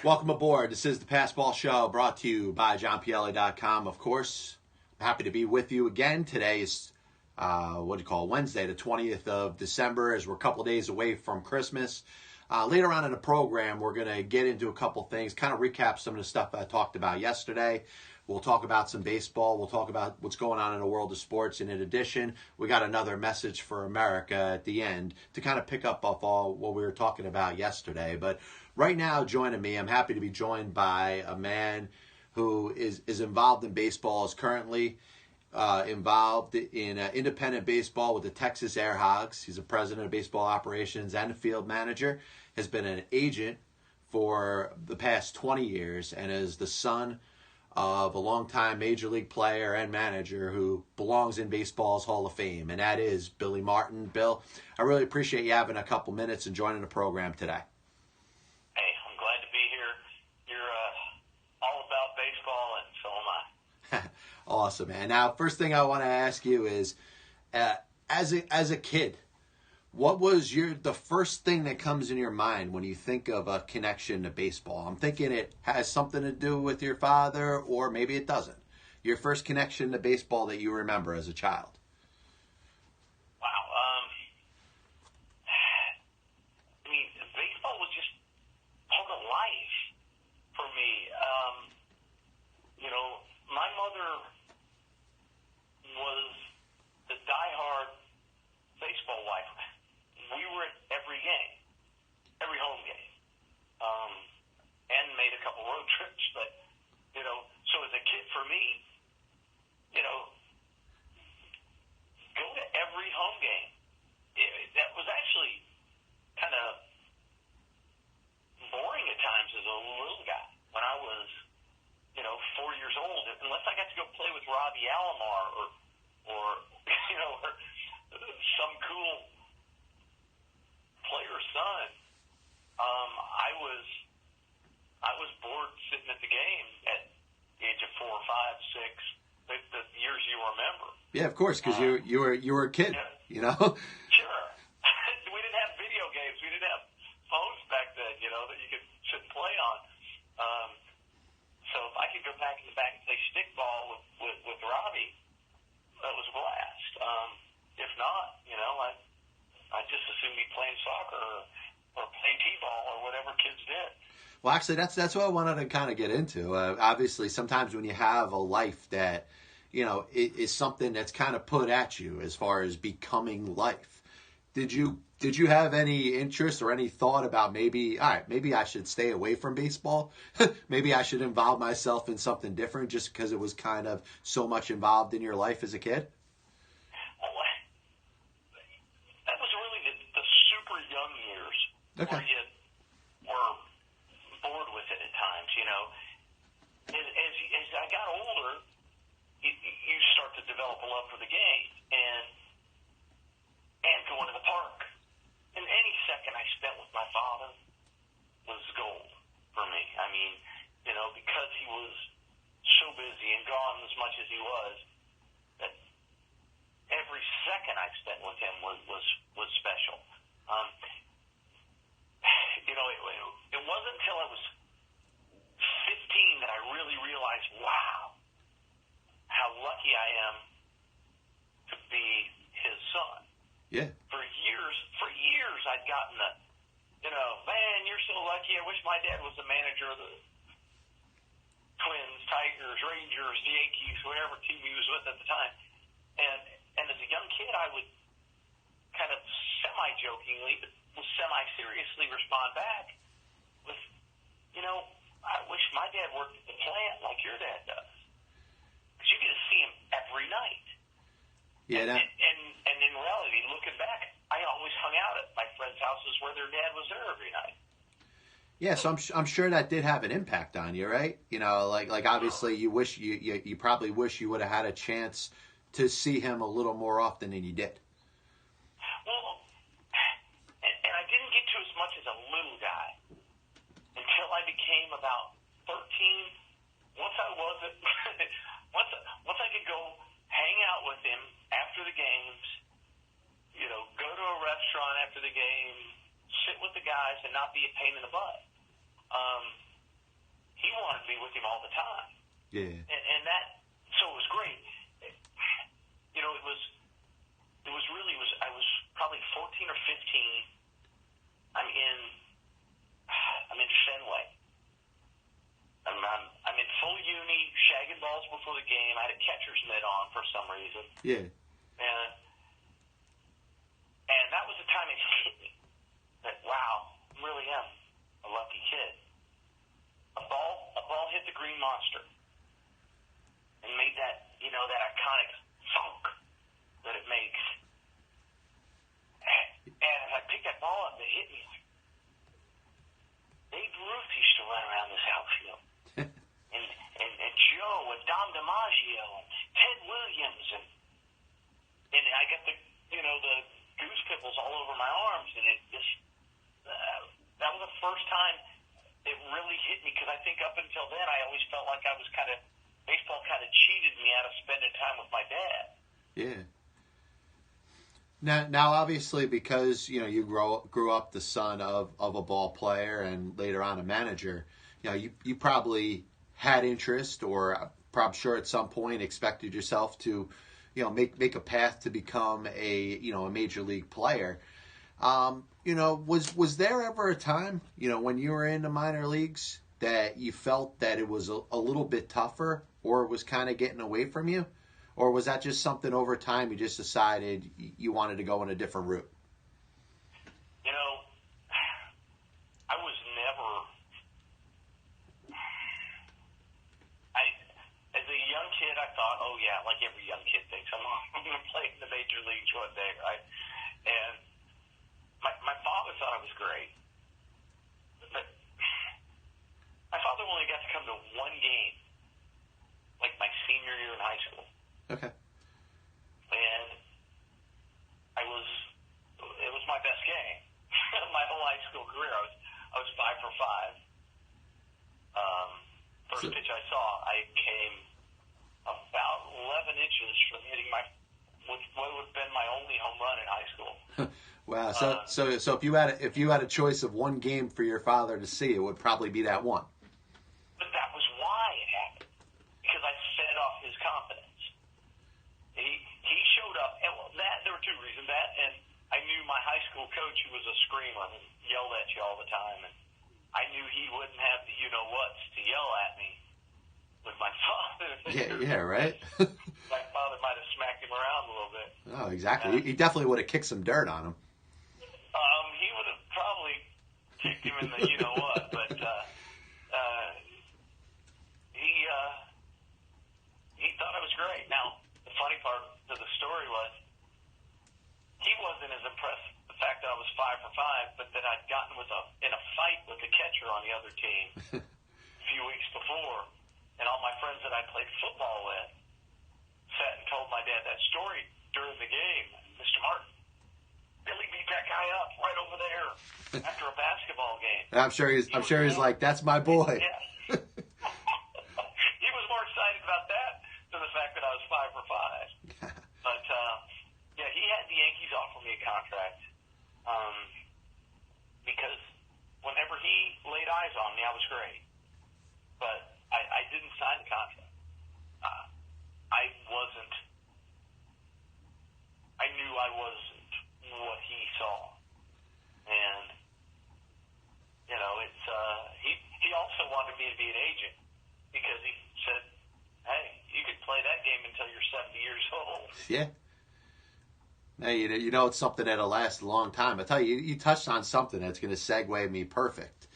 Welcome aboard. This is the Passball Show brought to you by JohnPielli.com. Of course, I'm happy to be with you again. Today is, Wednesday, the 20th of December, as we're a couple days away from Christmas. Later on in the program, we're going to get into a couple things, kind of recap some of the stuff I talked about yesterday. We'll talk about some baseball. We'll talk about what's going on in the world of sports. And in addition, we got another message for America at the end to kind of pick up off all what we were talking about yesterday. But right now, joining me, I'm happy to be joined by a man who is involved in baseball, is currently involved in independent baseball with the Texas Air Hogs. He's a president of baseball operations and a field manager, has been an agent for the past 20 years, and is the son of a longtime major league player and manager who belongs in baseball's Hall of Fame, and that is Billy Martin. Bill, I really appreciate you having a couple minutes and joining the program today. Hey, I'm glad to be here. You're all about baseball, and so am I. Awesome, man. Now, first thing I want to ask you is, as a kid, what was the first thing that comes in your mind when you think of a connection to baseball? I'm thinking it has something to do with your father, or maybe it doesn't. Your first connection to baseball that you remember as a child. Wow. Baseball was just part of life for me. My mother was the diehard baseball wife. We were at every game, every home game, and made a couple road trips. But, so as a kid for me, go to every home game. That was actually kind of boring at times as a little guy when I was, 4 years old, unless I got to go play with Robbie Alomar or some cool player's son. I was bored sitting at the game at the age of 4, 5, 6, the years you remember. Yeah, of course, because you were a kid, yeah. Sure. We didn't have video games. We didn't have phones back then, that you could sit and play on. So if I could go back in the back and play stickball with Robbie, that was a blast. If not, I'd just assume be playing soccer or playing t-ball or whatever kids did. Well, actually, that's what I wanted to kind of get into. Obviously, sometimes when you have a life that, is something that's kind of put at you as far as becoming life. Did you have any interest or any thought about maybe I should stay away from baseball? Maybe I should involve myself in something different just because it was kind of so much involved in your life as a kid? That was really the super young years. Okay. Where you were bored with it at times, As I got older, you start to develop a love for the game and going to the park. And any second I spent with my father was gold for me. I mean, because he was so busy and gone as much as he was, that every second I spent with him was special. It wasn't until I was 15 that I really realized, wow, how lucky I am to be his son. Yeah. For years I'd gotten man, you're so lucky. I wish my dad was the manager of the Twins, Tigers, Rangers, Yankees, whatever team he was with at the time. And as a young kid, I would kind of semi-jokingly, but semi-seriously respond back with, I wish my dad worked at the plant like your dad does. Because you get to see him every night. Yeah. And in reality, looking back, I always hung out at my friends' houses where their dad was there every night. Yeah, so I'm sure that did have an impact on you, right? Like obviously you wish you probably wish you would have had a chance to see him a little more often than you did. Well, and I didn't get to as much as a little guy until I became about 13. Once I could go hang out with him after the games, go to a restaurant after the game, sit with the guys and not be a pain in the butt. he wanted me with him all the time. Yeah. And that, so it was great. You know, I was probably 14 or 15. I'm in Fenway. I'm in full uni, shagging balls before the game. I had a catcher's mitt on for some reason. Yeah. And that was the time it hit me that, wow, I really am a lucky kid. A ball hit the green monster and made that, you know, that iconic thunk that it makes. And as I picked that ball up, it hit me like, Babe Ruth used to run around this outfield. and Joe and Dom DiMaggio and Ted Williams and I got the goose pimples all over my arms, and it just that was the first time it really hit me, because I think up until then I always felt like baseball kind of cheated me out of spending time with my dad. Yeah. Now, obviously, because you grew up the son of a ball player and later on a manager, you probably had interest, or probably sure at some point expected yourself to, make a path to become a major league player. Was there ever a time, when you were in the minor leagues that you felt that it was a little bit tougher, or it was kind of getting away from you? Or was that just something over time you just decided you wanted to go in a different route? I was never... as a young kid, I thought, oh yeah, like every young kid thinks, I'm going to play in the major leagues one day, right? And my father thought I was great. But my father only got to come to one game, like my senior year in high school. Okay. And it was my best game. My whole high school career, I was 5 for 5. First pitch I saw, I came about 11 inches from hitting what would have been my only home run in high school. Wow. So if you had a choice of one game for your father to see, it would probably be that one. But that was why it happened, because I fed off his confidence. He showed up, and there were two reasons. That, and I knew my high school coach, who was a screamer and yelled at you all the time, and I knew he wouldn't have the you-know-whats to yell at me with my father. Yeah, right? My father might have smacked him around a little bit. Oh, exactly. He definitely would have kicked some dirt on him. He would have probably kicked him in the you-know-what, but he thought I was great. Now, the funny part of the story was he wasn't as impressed with the fact that I was 5 for 5, but that I'd gotten in a fight with the catcher on the other team a few weeks before, and all my friends that I played football with sat and told my dad that story during the game. Mr. Martin, Billy beat that guy up right over there after a basketball game. I'm sure he's like, that's my boy. Yeah. He was more excited about that than the fact that I was 5 for 5. But yeah, he had the Yankees offer me a contract because whenever he laid eyes on me, I was great. But I didn't sign the contract. I knew I wasn't what he saw. And, it's he also wanted me to be an agent, because he said, hey, you could play that game until you're 70 years old. Yeah. Hey, it's something that'll last a long time. I tell you, you touched on something that's going to segue me perfect.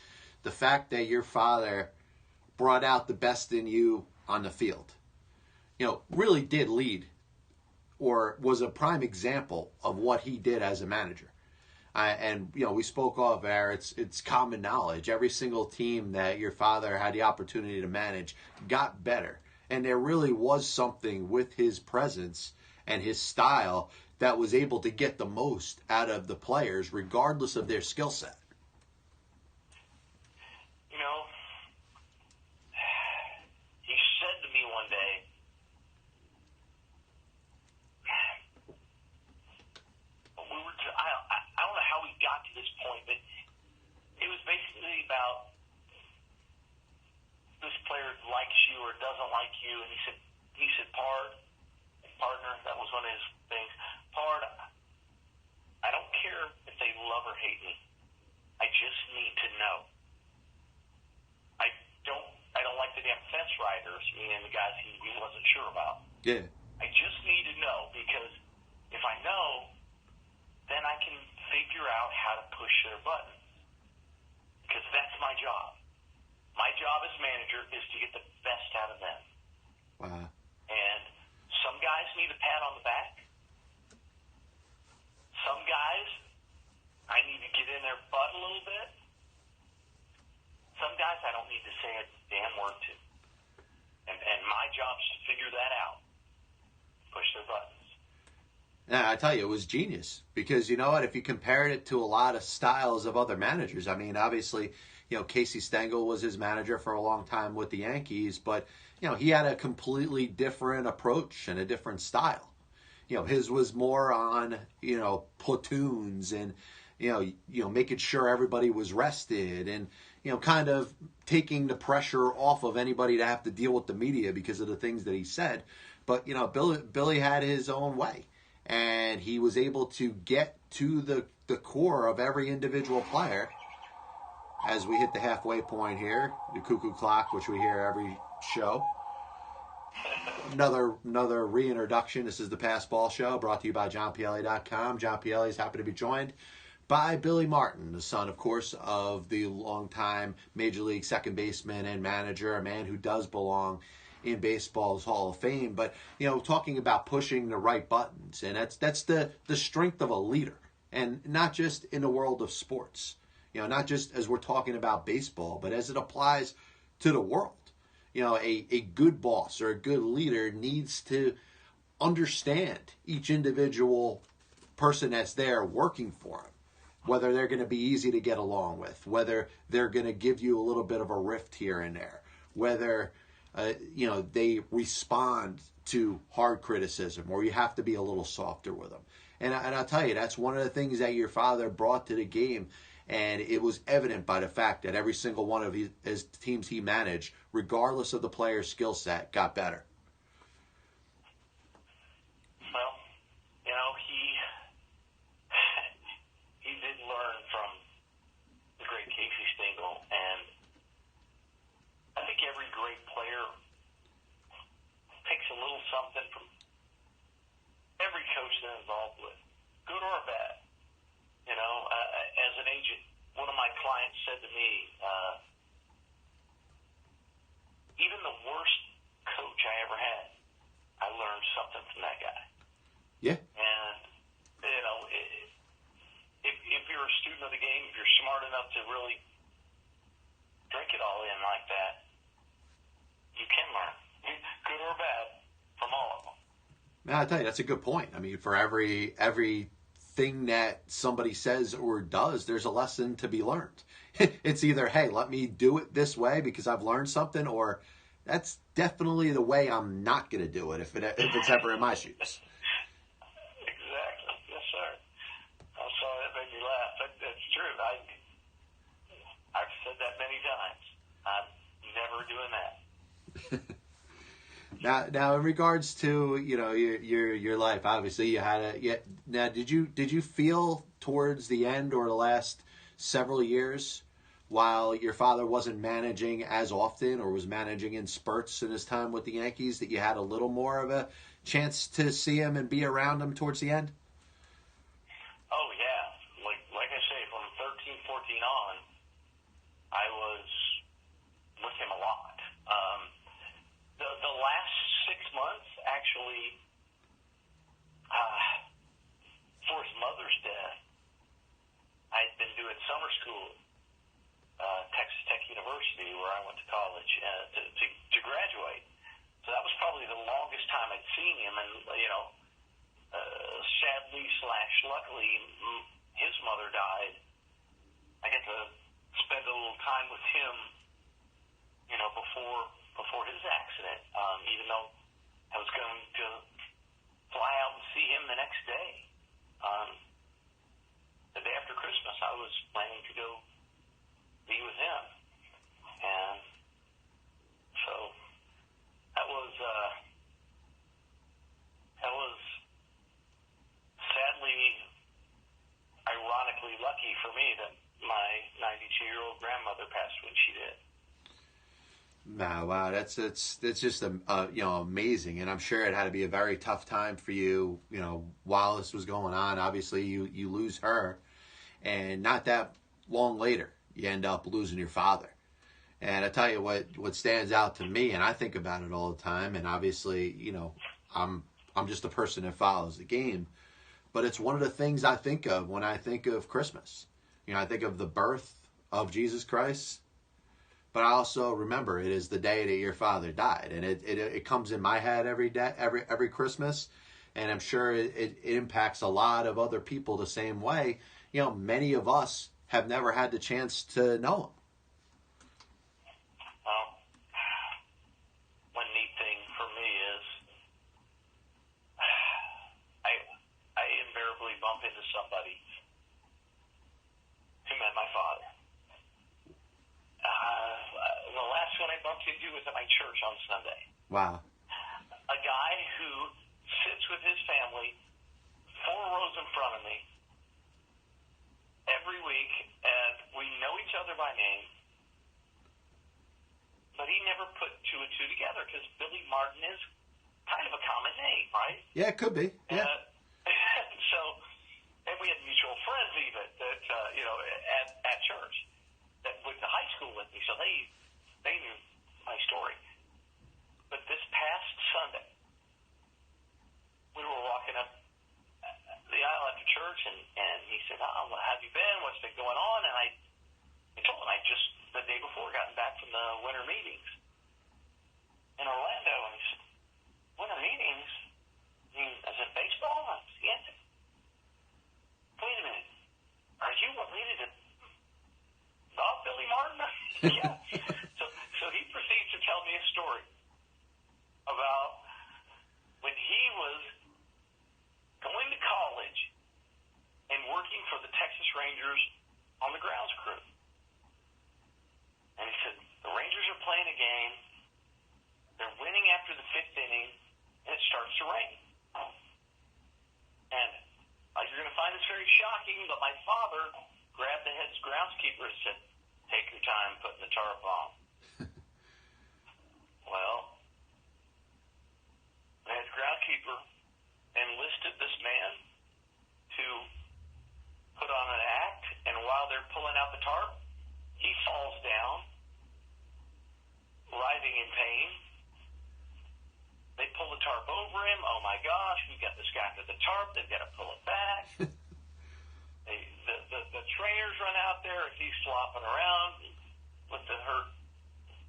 The fact that your father brought out the best in you on the field, really did lead, or was a prime example of what he did as a manager. And we spoke off air. It's common knowledge. Every single team that your father had the opportunity to manage got better, and there really was something with his presence and his style that was able to get the most out of the players, regardless of their skill set. He said to me one day, I don't know how we got to this point, but it was basically about don't like you. And he said, partner, that was one of his things. Pard, I don't care if they love or hate me. I just need to know. I don't like the damn fence riders, meaning the guys he wasn't sure about. Yeah. I just need to know, because if I know, then I can figure out how to push their buttons. Because that's my job. My job as manager is to get the best out of them. Wow. And some guys need a pat on the back. Some guys, I need to get in their butt a little bit. Some guys I don't need to say a damn word to. And my job is to figure that out. Push their buttons. Yeah, I tell you, it was genius. Because you know what? If you compared it to a lot of styles of other managers, I mean, obviously, Casey Stengel was his manager for a long time with the Yankees, but, he had a completely different approach and a different style. His was more on, platoons and, making sure everybody was rested and, kind of taking the pressure off of anybody to have to deal with the media because of the things that he said. But, Billy had his own way, and he was able to get to the core of every individual player. As we hit the halfway point here, the cuckoo clock, which we hear every show. Another reintroduction. This is the Pass Ball Show, brought to you by JohnPielli.com. John Pielli is happy to be joined by Billy Martin, the son, of course, of the longtime Major League second baseman and manager, a man who does belong in baseball's Hall of Fame. But, talking about pushing the right buttons, and that's the strength of a leader, and not just in the world of sports. Not just as we're talking about baseball, but as it applies to the world. A good boss or a good leader needs to understand each individual person that's there working for him, whether they're going to be easy to get along with, whether they're going to give you a little bit of a rift here and there, whether, they respond to hard criticism, or you have to be a little softer with them. And I'll tell you, that's one of the things that your father brought to the game. And it was evident by the fact that every single one of his teams he managed, regardless of the player's skill set, got better. Well, he did learn from the great Casey Stengel, and I think every great player takes a little something from every coach they're involved with, good or bad. As an agent, one of my clients said to me, even the worst coach I ever had, I learned something from that guy. Yeah. And, if you're a student of the game, if you're smart enough to really drink it all in like that, you can learn, good or bad, from all of them. I'll tell you, that's a good point. I mean, for every thing that somebody says or does, there's a lesson to be learned. It's either, hey, let me do it this way because I've learned something, or that's definitely the way I'm not going to do it if it's ever in my shoes. Exactly. Yes, sir. I'm sorry that made me laugh. That's true. I've said that many times. I'm never doing that. Now, in regards to your life, obviously you had now, did you feel towards the end or the last several years, while your father wasn't managing as often or was managing in spurts in his time with the Yankees, that you had a little more of a chance to see him and be around him towards the end? Oh yeah, like I say, from 13, 14 on, I was with him a lot. The last 6 months, actually, for his mother's death, I had been doing summer school, Texas Tech University, where I went to college to graduate. So that was probably the longest time I'd seen him, and sadly / luckily, his mother died. I got to spend a little time with him, before his accident, even though I was going to fly out and see him the next day. The day after Christmas, I was planning to go be with him. And so that lucky for me that my 92-year-old grandmother passed when she did. Wow, that's just amazing, and I'm sure it had to be a very tough time for you. While this was going on, obviously you lose her, and not that long later, you end up losing your father. And I tell you what stands out to me, and I think about it all the time. And obviously, I'm just a person that follows the game, but it's one of the things I think of when I think of Christmas. I think of the birth of Jesus Christ. But I also remember it is the day that your father died, and it comes in my head every day, every Christmas, and I'm sure it impacts a lot of other people the same way. Many of us have never had the chance to know him. Well, one neat thing for me is I invariably bump into somebody who met my father. The last one I bumped into was at my church on Sunday. Wow. A guy who sits with his family 4 rows in front of me every week, and we know each other by name, but he never put 2 and 2 together because Billy Martin is kind of a common name, right? Yeah, it could be. Yeah. And we had mutual friends even that, at church that went to high school with me, so they knew my story. But this past Sunday, we were walking up the aisle after church, and he said, "Oh, well, how have you been? What's been going on?" And I told him I just, the day before, gotten back from the winter meetings in Orlando, and he said, "Winter meetings? I said, baseball?" I said, "Yes." "Wait a minute. Are you related to Bob Billy Martin?" "Yeah." So he proceeds to tell me a story about when he was going to college and working for the Texas Rangers on the grounds crew. And he said, the Rangers are playing a game, they're winning after the 5th inning, and it starts to rain. And you're going to find this very shocking, but my father grabbed the head groundskeeper and said, "Take your time putting the tarp on." Well, the head groundskeeper enlisted this man to put on an act, and while they're pulling out the tarp, he falls down, writhing in pain. They pull the tarp over him. "Oh my gosh, we got this guy under the tarp. They've got to pull it back." The trainers run out there, and he's flopping around with the hurt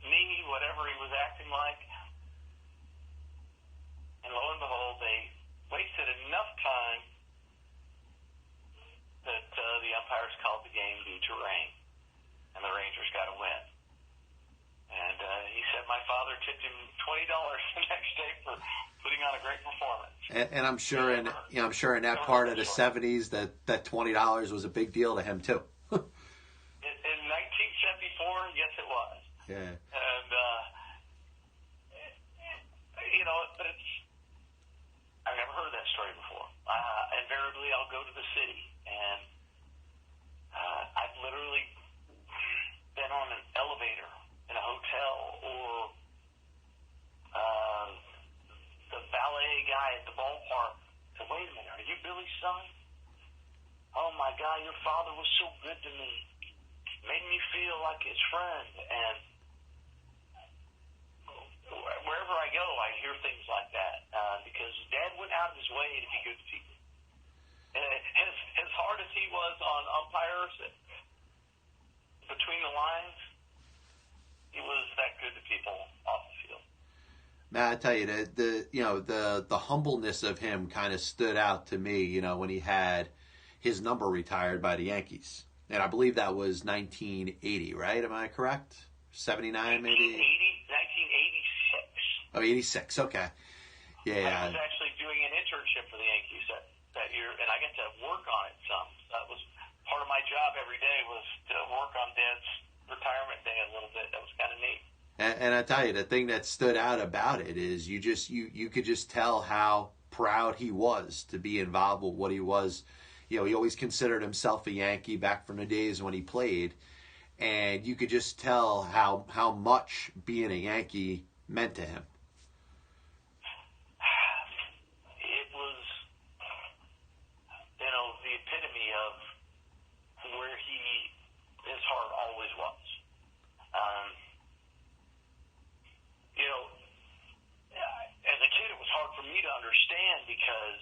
knee, whatever he was acting like. And lo and behold, they wasted enough time that the umpires called the game due to rain, and the Rangers got a win. And he said my father tipped him $20 the next day for putting on a great performance. And I'm sure I'm sure in that part of the '70s that $20 was a big deal to him too. In 1974, yes, it was. Yeah. And but I've never heard that story before. Invariably, I'll go to the city, and I've literally been on an elevator in a hotel, or the valet guy at the ballpark said, "Wait a minute, are you Billy's son? Oh my God, your father was so good to me. Made me feel like his friend." And wherever I go, I hear things like that because Dad went out of his way to be good to people. And as hard as he was on umpires, between the lines, he was that good to people off the field. Matt, I tell you, the humbleness of him kind of stood out to me. When he had his number retired by the Yankees, and I believe that was 1980, right? Am I correct? 79, maybe. 1986. Oh, 86. Okay. Yeah. I was actually doing an internship for the Yankees that year, and I got to work on it some. That was part of my job every day, was to work on Dad's retirement day a little bit. That was kind of neat. And I tell you, the thing that stood out about it is you could just tell how proud he was to be involved with what he was, he always considered himself a Yankee back from the days when he played. And you could just tell how much being a Yankee meant to him. It was, the epitome of where his heart always was. As a kid, it was hard for me to understand because,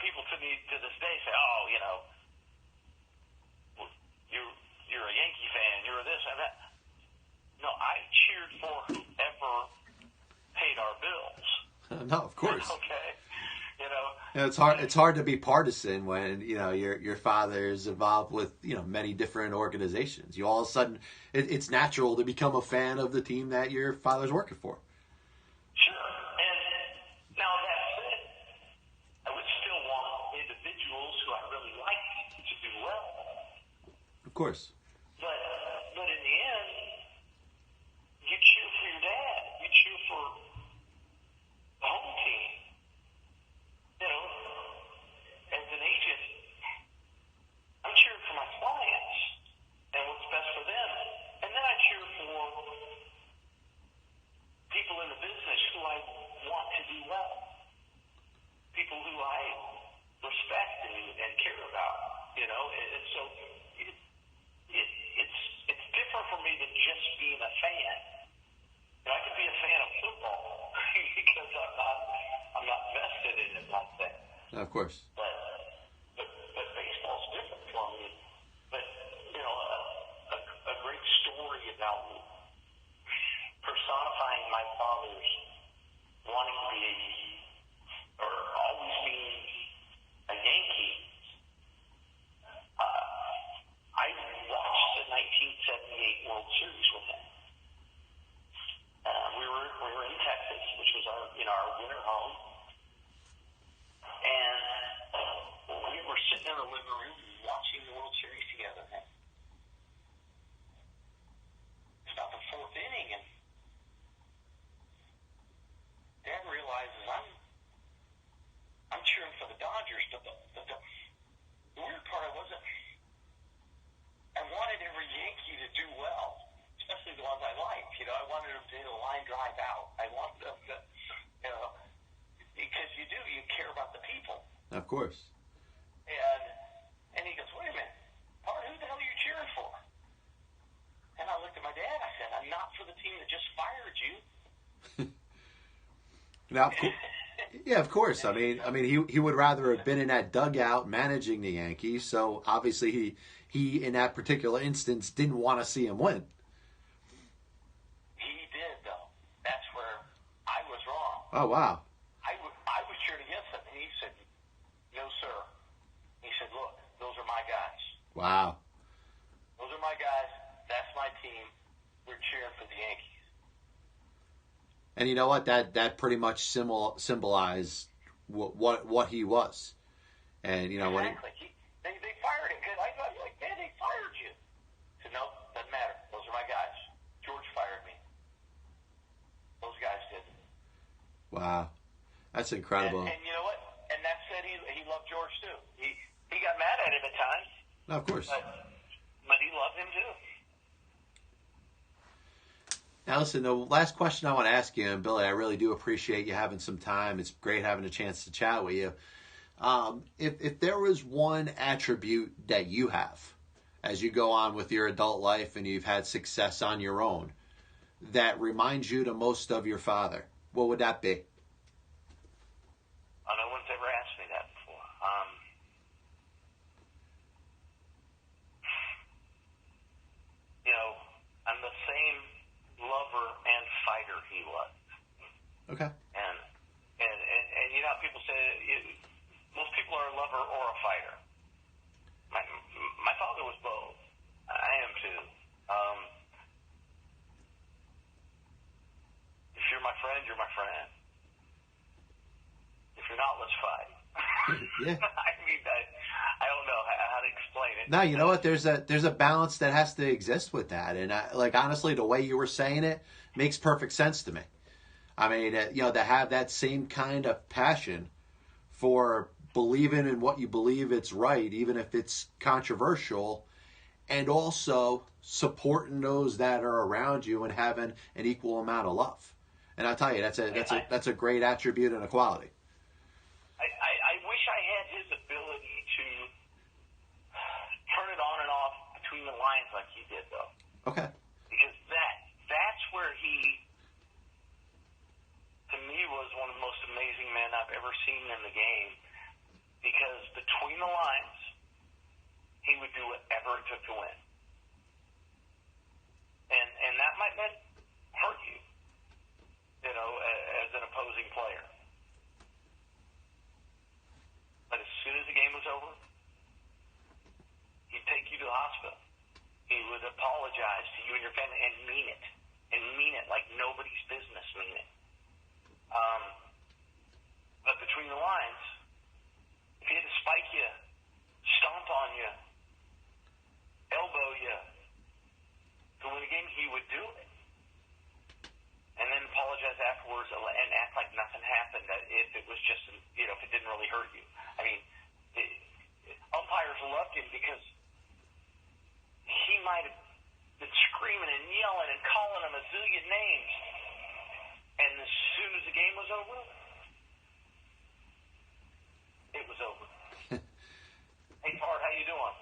people to me to this day say, you're a Yankee fan, you're this and that. No, I cheered for whoever paid our bills. No, of course. Okay. It's hard to be partisan when your father's involved with many different organizations. You all of a sudden it's natural to become a fan of the team that your father's working for. Sure, and now that said, I would still want individuals who I really like to do well. Of course. But in the end, you cheer for your dad. You cheer for the home team. As an agent, I'm cheering for my clients and what's best for them. And then I cheer for people in the business who I want to do well. People who I respect and care about, And so it's different for me than just being a fan. I could be a fan of football because I'm not vested in it like that. Of course. But baseball's different for me. But a great story about personifying my father's wanting to be or always being a Yankee. I watched the 1978 World Series with him. We were in Texas, which was our winter home, and we were sitting in the living room watching the World Series together. It's about the fourth inning, and Dad realizes I'm cheering for the Dodgers, but the weird part I wanted every Yankee to do well, especially the ones I liked. I wanted them to hit a line drive out. I wanted them to, because you care about the people. Of course. And he goes, wait a minute, Bart, who the hell are you cheering for? And I looked at my dad. I said, I'm not for the team that just fired you. Now, yeah, of course. I mean, he would rather have been in that dugout managing the Yankees. So obviously, he in that particular instance didn't want to see him win. He did, though. That's where I was wrong. Oh wow. I was cheering against him, and he said, "No, sir." He said, "Look, those are my guys. Wow. Those are my guys. That's my team. We're cheering for the Yankees." And you know what? That pretty much symbolized what he was. And when they fired him. I was like, man, they fired you. He said, no, doesn't matter. Those are my guys. George fired me. Those guys didn't. Wow, that's incredible. And you know what? And that said, he loved George too. He got mad at him at times. No, of course. But he loved him too. Now, listen, the last question I want to ask you, and Billy, I really do appreciate you having some time. It's great having a chance to chat with you. If there was one attribute that you have as you go on with your adult life and you've had success on your own that reminds you the most of your father, what would that be? No one's ever asked me that before. I'm the same lover and fighter he was. Okay. And how people say most people are a lover or a fighter. My father was both. I am too. If you're my friend, you're my friend. If you're not, let's fight. Yeah. I don't know how to explain it. No, you know what? There's a balance that has to exist with that, and honestly, the way you were saying it makes perfect sense to me. I mean, to have that same kind of passion for believing in what you believe it's right, even if it's controversial, and also supporting those that are around you and having an equal amount of love. And I'll tell you, that's a great attribute and a quality. I wish I had his ability to turn it on and off between the lines like he did, though. Okay. Because that's where he, to me, was one of the most amazing men I've ever seen in the game. Because between the lines, he would do whatever it took to win. And that might hurt you, as an opposing player. But as soon as the game was over, he'd take you to the hospital. He would apologize to you and your family and mean it. And mean it like nobody's business mean it. But between the lines, if he had to spike you, stomp on you, elbow you to win a game, he would do it. And then apologize afterwards and act like nothing happened if it was just, if it didn't really hurt you. I mean, umpires loved him because he might have been screaming and yelling and calling them a zillion names. And as soon as the game was over, it was over. Hey, Bart, how you doing?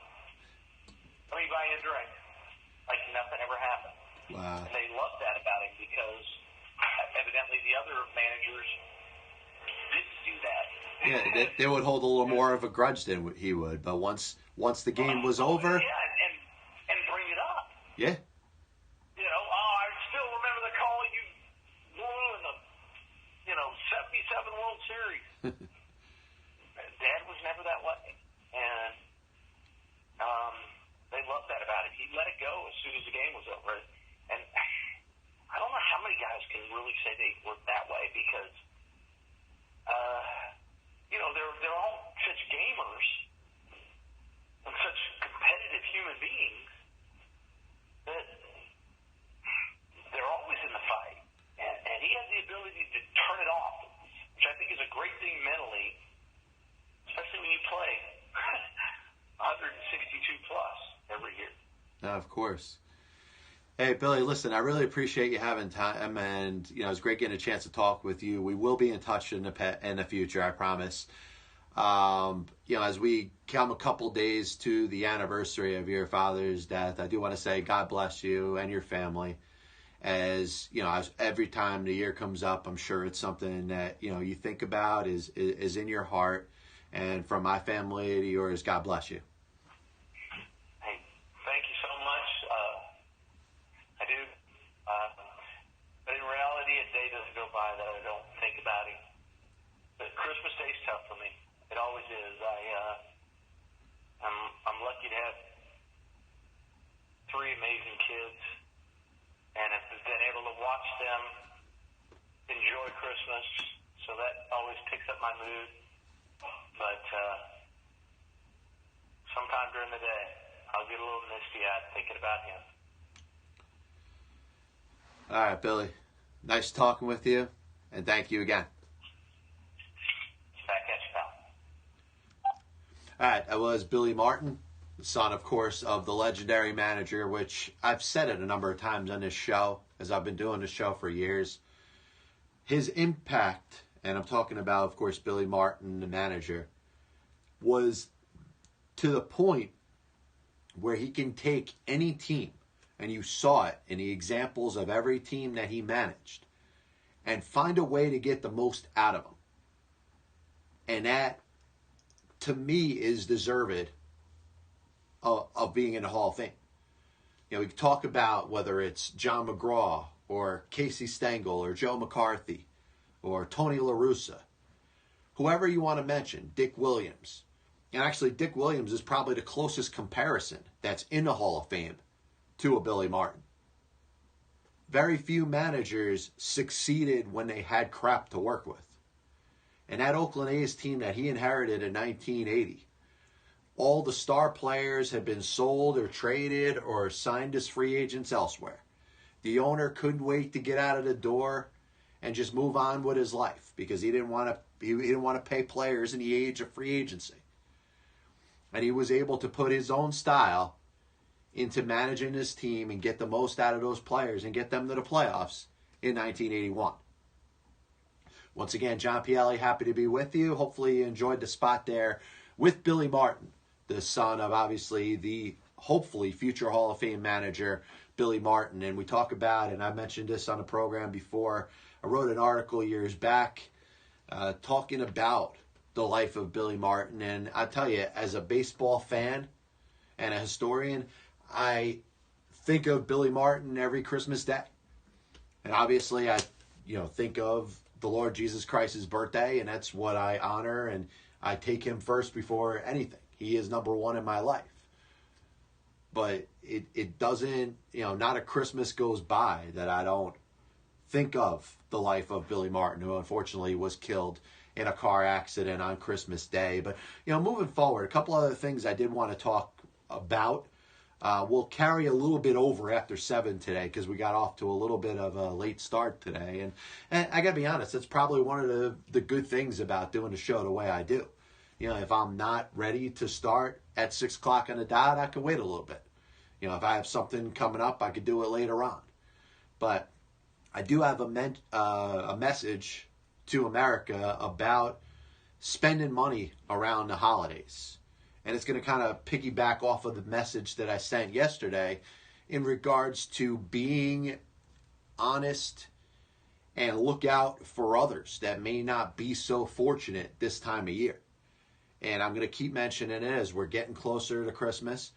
Let me buy you a drink. Like nothing ever happened. Wow. And they loved that about him because evidently the other managers didn't do that. Yeah, they would hold a little more of a grudge than he would. But once the game was over, and bring it up. Yeah. I still remember the call you blew in the 77 World Series. Dad was never that way, and they loved that about him. He let it go as soon as the game was over, and I don't know how many guys can really say they were that way because, they're all such gamers and such competitive human beings that they're always in the fight, and he has the ability to turn it off, which I think is a great thing mentally, especially when you play 162 plus every year. Of course. Hey, Billy, listen, I really appreciate you having time, and it's great getting a chance to talk with you. We will be in touch in the future, I promise. As we come a couple days to the anniversary of your father's death, I do want to say God bless you and your family. As every time the year comes up, I'm sure it's something that you think about, is in your heart. And from my family to yours, God bless you. Hey, thank you so much. I do. But in reality, a day doesn't go by that I don't think about him. But Christmas Day is tough for me. It always is. I'm lucky to have 3 amazing kids, and I've been able to watch them enjoy Christmas. So that always picks up my mood. But sometime during the day, I'll get a little misty-eyed thinking about him. All right, Billy. Nice talking with you, and thank you again. Back at you, pal. All right, that was Billy Martin, the son, of course, of the legendary manager, which I've said it a number of times on this show, as I've been doing this show for years. His impact, and I'm talking about, of course, Billy Martin, the manager, was to the point where he can take any team, and you saw it in the examples of every team that he managed, and find a way to get the most out of them. And that, to me, is deserved of being in the Hall of Fame. We talk about whether it's John McGraw or Casey Stengel or Joe McCarthy or Tony La Russa, whoever you want to mention, Dick Williams. And actually, Dick Williams is probably the closest comparison that's in the Hall of Fame to a Billy Martin. Very few managers succeeded when they had crap to work with. And that Oakland A's team that he inherited in 1980, all the star players had been sold or traded or signed as free agents elsewhere. The owner couldn't wait to get out of the door and just move on with his life because he didn't want to didn't want to pay players in the age of free agency. And he was able to put his own style into managing his team and get the most out of those players and get them to the playoffs in 1981. Once again, John Pielli, happy to be with you. Hopefully you enjoyed the spot there with Billy Martin, the son of obviously the hopefully future Hall of Fame manager, Billy Martin. And we talk about, and I mentioned this on the program before, I wrote an article years back talking about the life of Billy Martin. And I tell you, as a baseball fan and a historian, I think of Billy Martin every Christmas day. And obviously I think of the Lord Jesus Christ's birthday, and that's what I honor, and I take him first before anything. He is number one in my life. But it doesn't, not a Christmas goes by that I don't think of the life of Billy Martin, who unfortunately was killed in a car accident on Christmas Day. But, moving forward, a couple other things I did want to talk about. We'll carry a little bit over after 7 today because we got off to a little bit of a late start today. And I got to be honest, that's probably one of the good things about doing the show the way I do. If I'm not ready to start at 6 o'clock on the dot, I can wait a little bit. If I have something coming up, I could do it later on. But I do have a message to America about spending money around the holidays. And it's going to kind of piggyback off of the message that I sent yesterday in regards to being honest and look out for others that may not be so fortunate this time of year. And I'm going to keep mentioning it as we're getting closer to Christmas.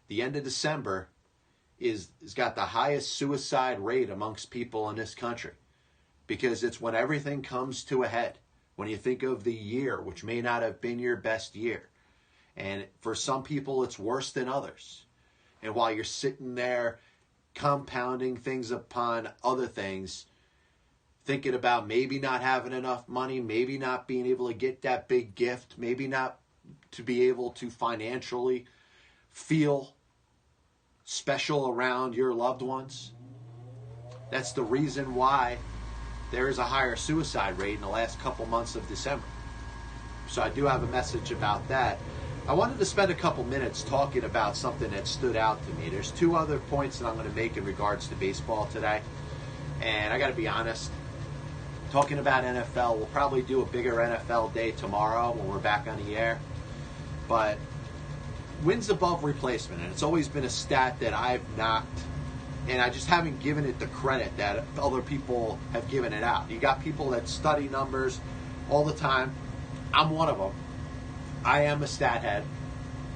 The end of December is got the highest suicide rate amongst people in this country because it's when everything comes to a head. When you think of the year, which may not have been your best year. And for some people, it's worse than others. And while you're sitting there compounding things upon other things, thinking about maybe not having enough money, maybe not being able to get that big gift, maybe not to be able to financially feel special around your loved ones. That's the reason why there is a higher suicide rate in the last couple months of December. So I do have a message about that. I wanted to spend a couple minutes talking about something that stood out to me. There's 2 other points that I'm going to make in regards to baseball today. And I got to be honest, talking about NFL, we'll probably do a bigger NFL day tomorrow when we're back on the air. But wins above replacement, and it's always been a stat that I've knocked, and I just haven't given it the credit that other people have given it out. You got people that study numbers all the time. I'm one of them. I am a stat head,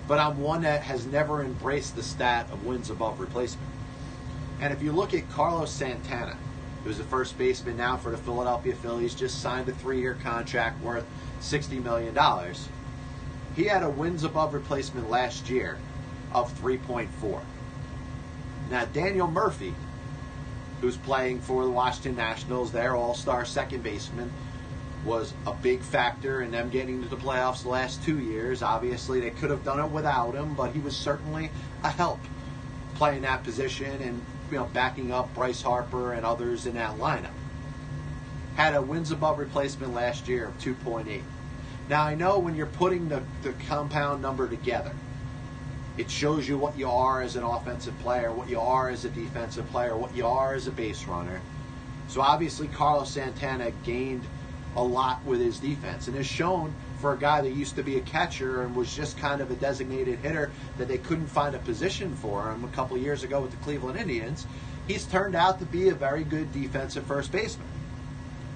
but I'm one that has never embraced the stat of wins above replacement. And if you look at Carlos Santana, who's the first baseman now for the Philadelphia Phillies, just signed a 3-year contract worth $60 million. He had a wins above replacement last year of 3.4. Now, Daniel Murphy, who's playing for the Washington Nationals, their all-star second baseman, was a big factor in them getting to the playoffs the last 2 years. Obviously, they could have done it without him, but he was certainly a help playing that position and backing up Bryce Harper and others in that lineup. Had a wins above replacement last year of 2.8. Now, I know when you're putting the compound number together, it shows you what you are as an offensive player, what you are as a defensive player, what you are as a base runner. So obviously, Carlos Santana gained a lot with his defense and has shown for a guy that used to be a catcher and was just kind of a designated hitter that they couldn't find a position for him a couple of years ago with the Cleveland Indians. He's turned out to be a very good defensive first baseman.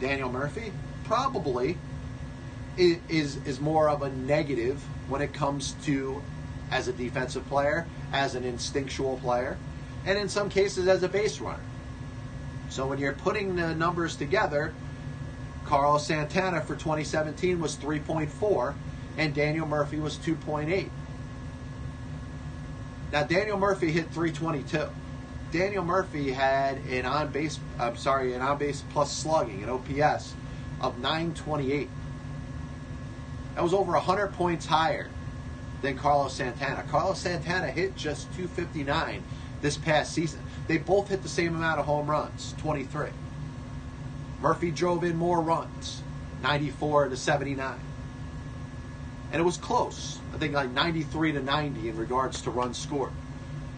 Daniel Murphy probably is more of a negative when it comes to as a defensive player, as an instinctual player, and in some cases as a base runner. So when you're putting the numbers together, Carlos Santana for 2017 was 3.4, and Daniel Murphy was 2.8. Now, Daniel Murphy hit 322. Daniel Murphy had an on-base plus slugging, an OPS, of 928. That was over 100 points higher than Carlos Santana. Carlos Santana hit just 259 this past season. They both hit the same amount of home runs, 23. Murphy drove in more runs. 94 to 79. And it was close. I think like 93 to 90 in regards to runs scored.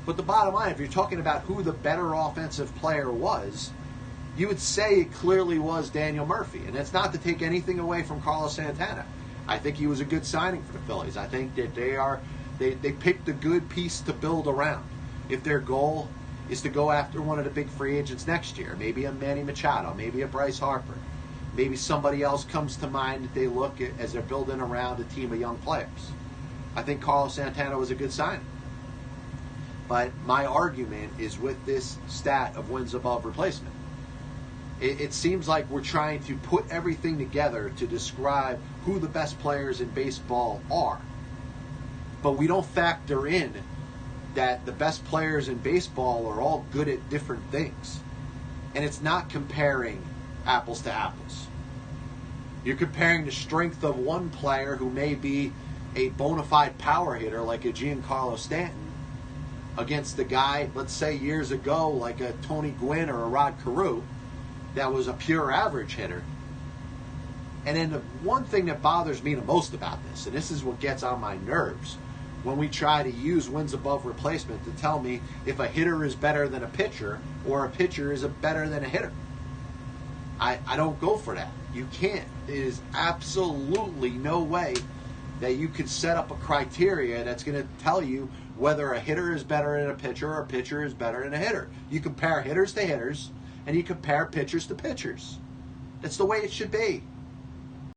But the bottom line, if you're talking about who the better offensive player was, you would say it clearly was Daniel Murphy. And it's not to take anything away from Carlos Santana. I think he was a good signing for the Phillies. I think that they picked a good piece to build around. If their goal is to go after one of the big free agents next year, maybe a Manny Machado, maybe a Bryce Harper, maybe somebody else comes to mind that they look at as they're building around a team of young players. I think Carlos Santana was a good signing. But my argument is with this stat of wins above replacement. It seems like we're trying to put everything together to describe who the best players in baseball are. But we don't factor in that the best players in baseball are all good at different things. And it's not comparing apples to apples. You're comparing the strength of one player who may be a bona fide power hitter like a Giancarlo Stanton against a guy, let's say years ago, like a Tony Gwynn or a Rod Carew, that was a pure average hitter. And then the one thing that bothers me the most about this, and this is what gets on my nerves, when we try to use wins above replacement to tell me if a hitter is better than a pitcher or a pitcher is better than a hitter. I don't go for that. You can't. There is absolutely no way that you could set up a criteria that's going to tell you whether a hitter is better than a pitcher or a pitcher is better than a hitter. You compare hitters to hitters, and you compare pitchers to pitchers. That's the way it should be.